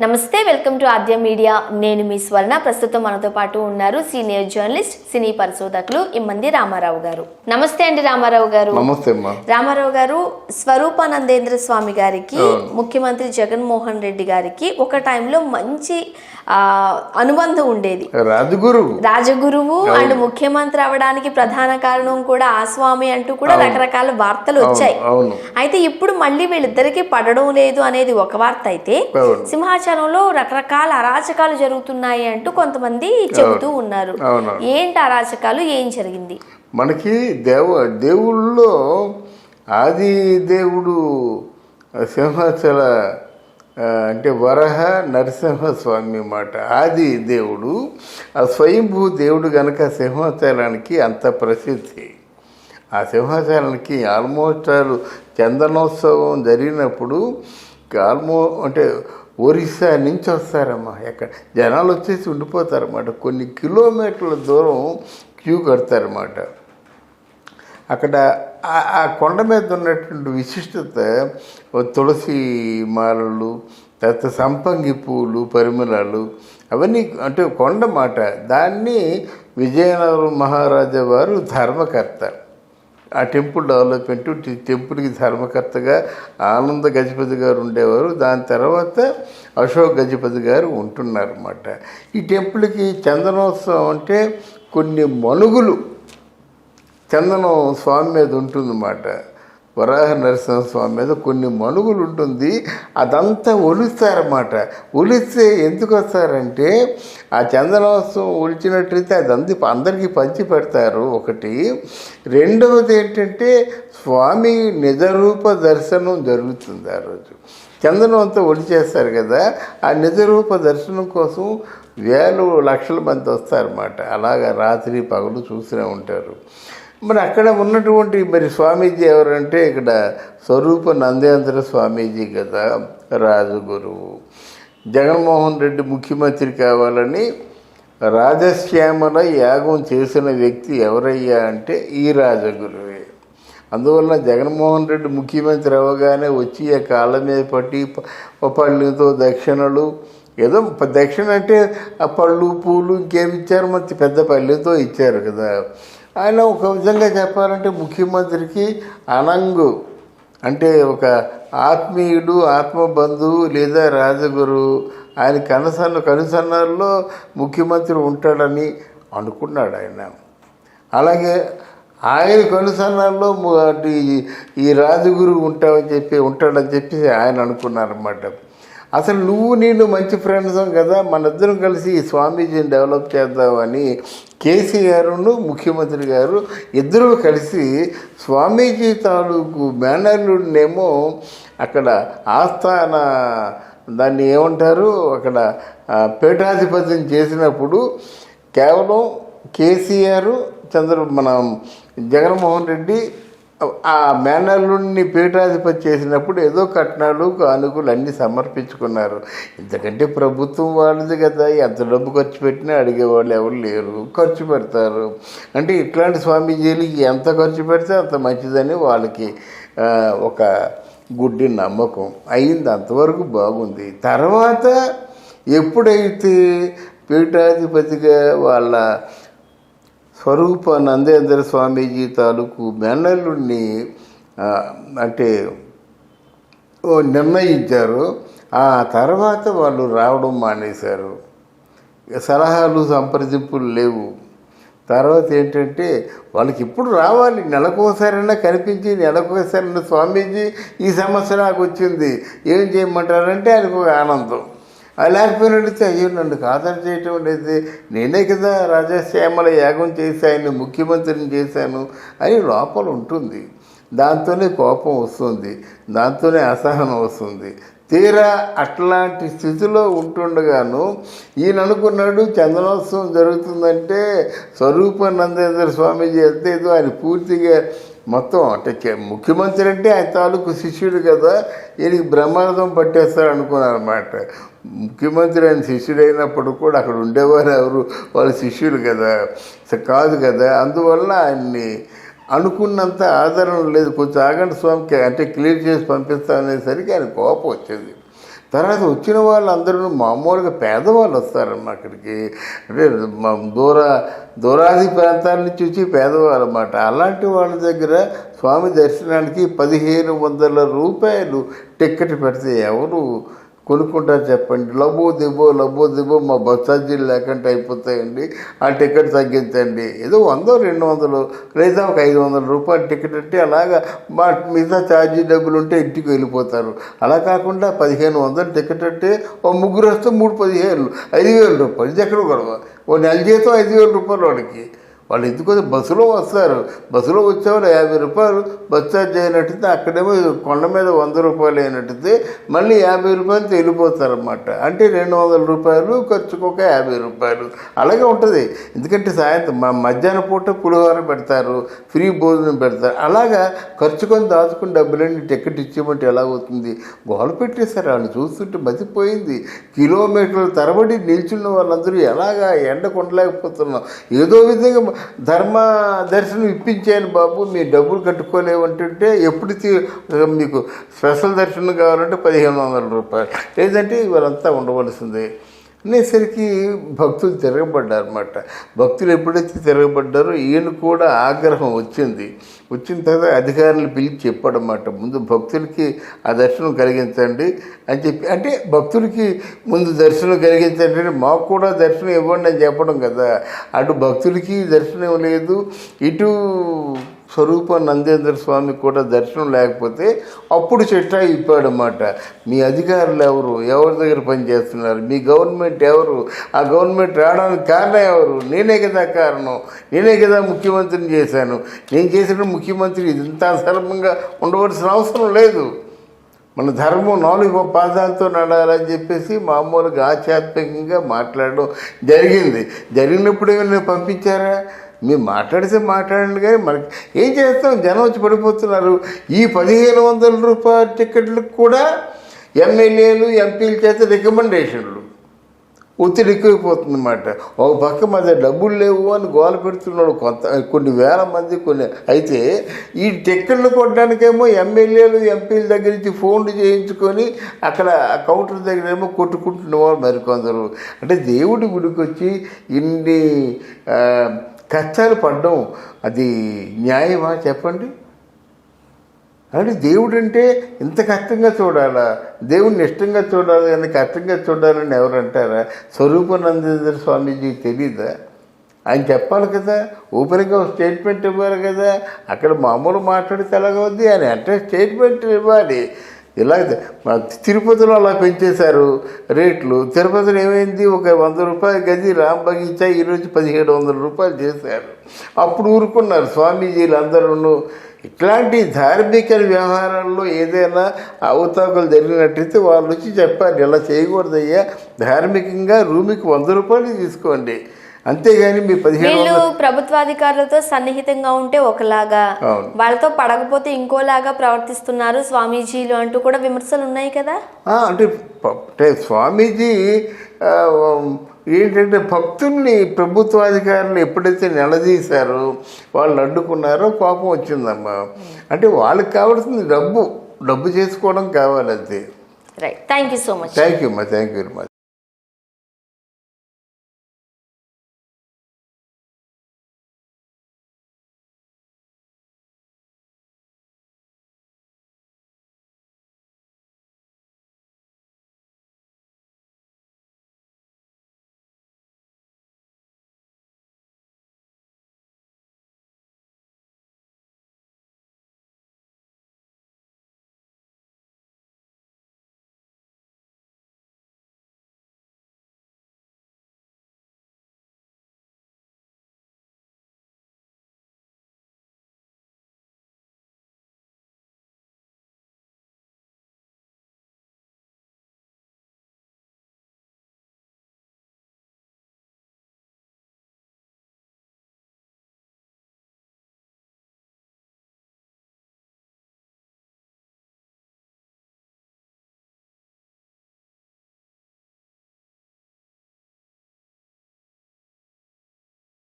నమస్తే, welcome to Aadya media. నేను మీ స్వర్ణ. ప్రస్తుతం మనతో పాటు ఉన్నారు సీనియర్ జర్నలిస్ట్, సినీ పరిశోధకులు ఇమ్మంది రామారావు గారు. నమస్తే అండి రామారావు గారు. నమస్తే. రామారావు గారు, స్వరూపానందేంద్ర స్వామి గారికి ముఖ్యమంత్రి జగన్మోహన్ రెడ్డి గారికి ఒక టైంలో మంచి అనుబంధం ఉండేది. రాజగురువు అండ్ ముఖ్యమంత్రి అవడానికి ప్రధాన కారణం కూడా ఆ స్వామి అంటూ కూడా రకరకాల వార్తలు వచ్చాయి. అయితే ఇప్పుడు మళ్ళీ వీళ్ళిద్దరికి పడడం లేదు అనేది ఒక వార్త అయితే, సింహాచలంలో రకరకాల అరాచకాలు జరుగుతున్నాయి అంటూ కొంతమంది చెబుతూ ఉన్నారు. ఏంటి అరాచకాలు, ఏం జరిగింది? మనకి దేవుళ్ళలో ఆది దేవుడు సింహాచల అంటే వరహ నరసింహస్వామి మాట. ఆది దేవుడు, ఆ స్వయంభూ దేవుడు గనక సింహాచలానికి అంత ప్రసిద్ధి. ఆ సింహాచలానికి ఆల్మోస్ట్ చందనోత్సవం జరిగినప్పుడు అంటే ఒరిస్సా నుంచి వస్తారమ్మా. ఎక్కడ జనాలు వచ్చేసి ఉండిపోతారన్నమాట. కొన్ని కిలోమీటర్ల దూరం క్యూ కడతారన్నమాట. అక్కడ ఆ కొండ మీద ఉన్నటువంటి విశిష్టత తులసి మాలలు, తర్వాత సంపంగి పూలు, పరిమళాలు, అవన్నీ అంటే కొండ మాట. దాన్ని విజయనగరం మహారాజా వారు ధర్మకర్త. ఆ టెంపుల్ డెవలప్మెంట్ టెంపుల్కి ధర్మకర్తగా ఆనంద గజపతి గారు ఉండేవారు. దాని తర్వాత అశోక్ గజపతి గారు ఉంటున్నారన్నమాట. ఈ టెంపుల్కి చందనోత్సవం అంటే కొన్ని మణుగులు చందనం స్వామి మీద ఉంటుందన్నమాట. వరాహ నరసింహస్వామి మీద కొన్ని మణుగులు ఉంటుంది. అదంతా ఒలుస్తారన్నమాట. ఒలిస్తే ఎందుకు వస్తారంటే, ఆ చందనోత్సవం ఒలిచినట్లయితే అది అందరికీ పంచి పెడతారు ఒకటి. రెండవది ఏంటంటే, స్వామి నిజరూప దర్శనం జరుగుతుంది ఆ రోజు. చందనం అంతా ఒలిచేస్తారు కదా, ఆ నిజరూప దర్శనం కోసం వేలు లక్షల మంది వస్తారన్నమాట. అలాగా రాత్రి పగలు చూస్తూనే ఉంటారు. మరి అక్కడ ఉన్నటువంటి స్వామీజీ ఎవరంటే, ఇక్కడ స్వరూపానందేంద్ర స్వామీజీ కదా రాజగురువు. జగన్మోహన్ రెడ్డి ముఖ్యమంత్రి కావాలని రాజశ్యామల యాగం చేసిన వ్యక్తి ఎవరయ్యా అంటే ఈ రాజగురువే. అందువల్ల జగన్మోహన్ రెడ్డి ముఖ్యమంత్రి అవ్వగానే వచ్చి ఆ కాళ్ళ మీద పట్టి పళ్ళుతో దక్షిణలు, ఏదో దక్షిణ అంటే ఆ పళ్ళు పూలు ఇంకేమి ఇచ్చారు, మంచి పెద్ద పళ్ళుతో ఇచ్చారు కదా. ఆయన ఒక విధంగా చెప్పాలంటే ముఖ్యమంత్రికి అనంగు అంటే ఒక ఆత్మీయుడు, ఆత్మబంధువు లేదా రాజగురువు. ఆయన కనుసన్నల్లో ముఖ్యమంత్రి ఉంటాడని అనుకున్నాడు ఆయన. అలాగే ఆయన కనుసన్నల్లో ఈ రాజగురువు ఉంటాడని చెప్పి ఆయన అనుకున్నారన్నమాట. అసలు నేను మంచి ఫ్రెండ్స్ కదా, మనిద్దరం కలిసి ఈ స్వామీజీని డెవలప్ చేద్దామని కేసీఆర్ను ముఖ్యమంత్రి గారు ఇద్దరూ కలిసి స్వామీజీ తాలూకు మేనల్లుడినేమో అక్కడ ఆస్థాన దాన్ని ఏమంటారు, అక్కడ పీఠాధిపత్యం చేసినప్పుడు కేవలం కేసీఆర్ మన జగన్మోహన్ రెడ్డి ఆ మేనల్లుడిని పీఠాధిపతి చేసినప్పుడు ఏదో కట్నాలు కానుకలు అన్నీ సమర్పించుకున్నారు. ఎందుకంటే ప్రభుత్వం వాళ్ళది కదా, ఎంత డబ్బు ఖర్చు పెట్టినా అడిగేవాళ్ళు ఎవరు లేరు, ఖర్చు పెడతారు. అంటే ఇట్లాంటి స్వామీజీలకి ఎంత ఖర్చు పెడితే అంత మంచిదని వాళ్ళకి ఒక గుడ్డి నమ్మకం అయింది. అంతవరకు బాగుంది. తర్వాత ఎప్పుడైతే పీఠాధిపతిగా వాళ్ళ స్వరూపానందేంద్ర స్వామీజీ తాలూకు మేనల్లుడిని అంటే నిర్ణయించారు, ఆ తర్వాత వాళ్ళు రావడం మానేశారు. సలహాలు సంప్రదింపులు లేవు. తర్వాత ఏంటంటే వాళ్ళకి ఇప్పుడు రావాలి, నెలకోసారైనా కనిపించి నెలకోసారైనా స్వామీజీ ఈ సమస్య నాకు వచ్చింది ఏం చేయమంటారంటే ఆయనకు ఒక ఆనందం. అది లేకపోయినట్లయితే అయ్యో నన్ను కాదని చేయటం లేదు, నేనే కదా రాజశ్యామల యాగం చేశాను, ముఖ్యమంత్రిని చేశాను అని లోపల ఉంటుంది. దాంతోనే కోపం వస్తుంది, దాంతోనే అసహనం వస్తుంది. తీరా అట్లాంటి స్థితిలో ఉంటుండగాను ఈయన అనుకున్నాడు చందనోత్సవం జరుగుతుందంటే స్వరూపానందేంద్ర స్వామీజీ ఎంతేదో ఆయన పూర్తిగా మొత్తం అంటే ముఖ్యమంత్రి అంటే ఆయన తాలూకు శిష్యుడు కదా, ఈయనకి బ్రహ్మానందం పట్టేస్తాడు అనుకున్నారు అన్నమాట. ముఖ్యమంత్రి ఆయన శిష్యుడు అయినప్పుడు కూడా అక్కడ ఉండేవారు ఎవరు, వాళ్ళ శిష్యులు కదా, కాదు కదా. అందువల్ల ఆయన్ని అనుకున్నంత ఆదరణ లేదు. కొంచెం ఆగండి స్వామికి అంటే క్లియర్ చేసి పంపిస్తా అనేసరికి ఆయన కోపం వచ్చింది. తర్వాత వచ్చిన వాళ్ళందరూ మామూలుగా పేదవాళ్ళు వస్తారన్నమాట అక్కడికి. అంటే దూరాది ప్రాంతాల నుంచి వచ్చి పేదవాళ్ళు అన్నమాట. అలాంటి వాళ్ళ దగ్గర స్వామి దర్శనానికి 1500 రూపాయలు టిక్కెట్ పెడితే ఎవరు కొనుక్కుంటారు చెప్పండి? లబో దిబో మా బస్ ఛార్జీలు లేకుండా అయిపోతాయండి, ఆ టికెట్ తగ్గించండి. ఏదో 100 200 లేదా ఒక 500 రూపాయల టికెట్ అంటే అలాగా మిగతా ఛార్జీ డబ్బులు ఉంటే ఇంటికి వెళ్ళిపోతారు. అలా కాకుండా 1500 టికెట్ అంటే ఓ ముగ్గురు వస్తే 3 15 5,000 రూపాయలు. ఇది ఎక్కడ గొడవ? ఓ నెల జీతం 5,000 రూపాయలు వాడికి. వాళ్ళు ఎందుకు బస్సులో వస్తారు, బస్సులో వచ్చేవాళ్ళు 50 రూపాయలు బస్ ఛార్జ్ అయినట్టయితే అక్కడేమో కొండ మీద 100 రూపాయలు అయినట్టయితే మళ్ళీ 50 రూపాయలతో వెళ్ళిపోతారన్నమాట. అంటే 200 రూపాయలు, ఖర్చుకొక 50 రూపాయలు అలాగే ఉంటుంది. ఎందుకంటే సాయంత్రం మధ్యాహ్నం పూట పులిహోర పెడతారు, ఫ్రీ భోజనం పెడతారు. అలాగా ఖర్చుకొని దాచుకుని డబ్బులన్నీ టికెట్ ఇచ్చేమంటే ఎలాగవుతుంది? గోలు పెట్టేశారు. వాళ్ళు చూస్తుంటే మతిపోయింది. కిలోమీటర్ల తరబడి నిల్చున్న వాళ్ళందరూ ఎలాగా ఎండ కొనలేకపోతున్నాం. ఏదో విధంగా ధర్మ దర్శనం ఇప్పించాను బాబు, మీ డబ్బులు కట్టుకోలేమంటుంటే ఎప్పుడు మీకు స్పెషల్ దర్శనం కావాలంటే 1500 రూపాయలు, లేదంటే ఇవాళంతా ఉండవలసిందే అనేసరికి భక్తులు తిరగబడ్డారు అన్నమాట. భక్తులు ఎప్పుడైతే తిరగబడ్డారో ఈయన కూడా ఆగ్రహం వచ్చింది. వచ్చిన తర్వాత అధికారులు పిలిచి చెప్పాడన్నమాట, ముందు భక్తులకి ఆ దర్శనం కలిగించండి అని చెప్పి. అంటే భక్తులకి ముందు దర్శనం కలిగించండి అంటే మాకు కూడా దర్శనం ఇవ్వండి అని చెప్పడం కదా. అటు భక్తులకి దర్శనం లేదు, ఇటు స్వరూపానందేంద్ర స్వామి కూడా దర్శనం లేకపోతే అప్పుడు చిట్టా ఇప్పాడన్నమాట. మీ అధికారులు ఎవరి దగ్గర పనిచేస్తున్నారు, మీ గవర్నమెంట్ ఎవరు, ఆ గవర్నమెంట్ రావడానికి కారణం ఎవరు? నేనే కదా కారణం, నేనే కదా ముఖ్యమంత్రిని చేశాను, నేను చేసిన ముఖ్యమంత్రి ఇంత అసర్మంగా ఉండవలసిన అవసరం లేదు. మన ధర్మం 4 పాదాలతో నడాలని చెప్పేసి మామూలుగా ఆధ్యాత్మికంగా మాట్లాడడం జరిగినప్పుడు ఏమైనా పంపించారా? మీరు మాట్లాడితే మాట్లాడండి, కానీ మనకి ఏం చేస్తాం? జనం వచ్చి పడిపోతున్నారు. ఈ 1500 రూపాయల టికెట్లకు కూడా ఎమ్మెల్యేలు ఎంపీల చేత రికమెండేషన్లు, ఒత్తిడి ఎక్కువైపోతుంది అన్నమాట. ఒక పక్క మా దగ్గర డబ్బులు లేవు అని గోల పెడుతున్నాడు కొన్ని వేల మంది. అయితే ఈ టిక్కెట్లు కొట్టడానికేమో ఎమ్మెల్యేలు ఎంపీల దగ్గర నుంచి ఫోన్లు చేయించుకొని అక్కడ కౌంటర్ దగ్గర ఏమో కొట్టుకుంటున్నవారు మరికొందరు. అంటే దేవుడి గుడికి వచ్చి ఇన్ని కష్టాలు పడడం అది న్యాయమా చెప్పండి? అంటే దేవుడు అంటే ఇంత కష్టంగా చూడాలా? దేవుడిని ఇష్టంగా చూడాలి కానీ కష్టంగా చూడాలని ఎవరు అంటారా? స్వరూపానందేంద్ర స్వామీజీకి తెలీదా? ఆయన చెప్పాలి కదా, ఓపెన్గా స్టేట్మెంట్ ఇవ్వాలి కదా. అక్కడ మామూలు మాట్లాడితే ఎలాగవుద్ది అని అంటే స్టేట్మెంట్ ఇవ్వాలి. ఇలాగ తిరుపతిలో అలా పెంచేశారు రేట్లు. తిరుపతిలో ఏమైంది? ఒక 100 రూపాయల గది రామ్ బగీచా ఈరోజు 1700 రూపాయలు చేశారు. అప్పుడు ఊరుకున్నారు స్వామీజీలు అందరూ. ఇట్లాంటి ధార్మిక వ్యవహారాల్లో ఏదైనా అవతాకలు జరిగినట్టయితే వాళ్ళు వచ్చి చెప్పారు, ఇలా చేయకూడదయ్యా, ధార్మికంగా రూమ్కి 100 రూపాయలు తీసుకోండి, అంతేగాని మీ 1500. ప్రభుత్వాధికారులతో సన్నిహితంగా ఉంటే ఒకలాగా, వాళ్ళతో పడకపోతే ఇంకోలాగా ప్రవర్తిస్తున్నారు స్వామీజీలు అంటూ కూడా విమర్శలు ఉన్నాయి కదా. అంటే స్వామీజీ ఏంటంటే భక్తుల్ని ప్రభుత్వాధికారులు ఎప్పుడైతే నిలదీశారో, వాళ్ళు అడ్డుకున్నారో కోపం వచ్చిందమ్మా. అంటే వాళ్ళకి కావాల్సింది డబ్బు చేసుకోవడం కావాలి అంతే. Right, thank you so much. Thank you అమ్మా, థ్యాంక్ యూ వెరీ మచ్.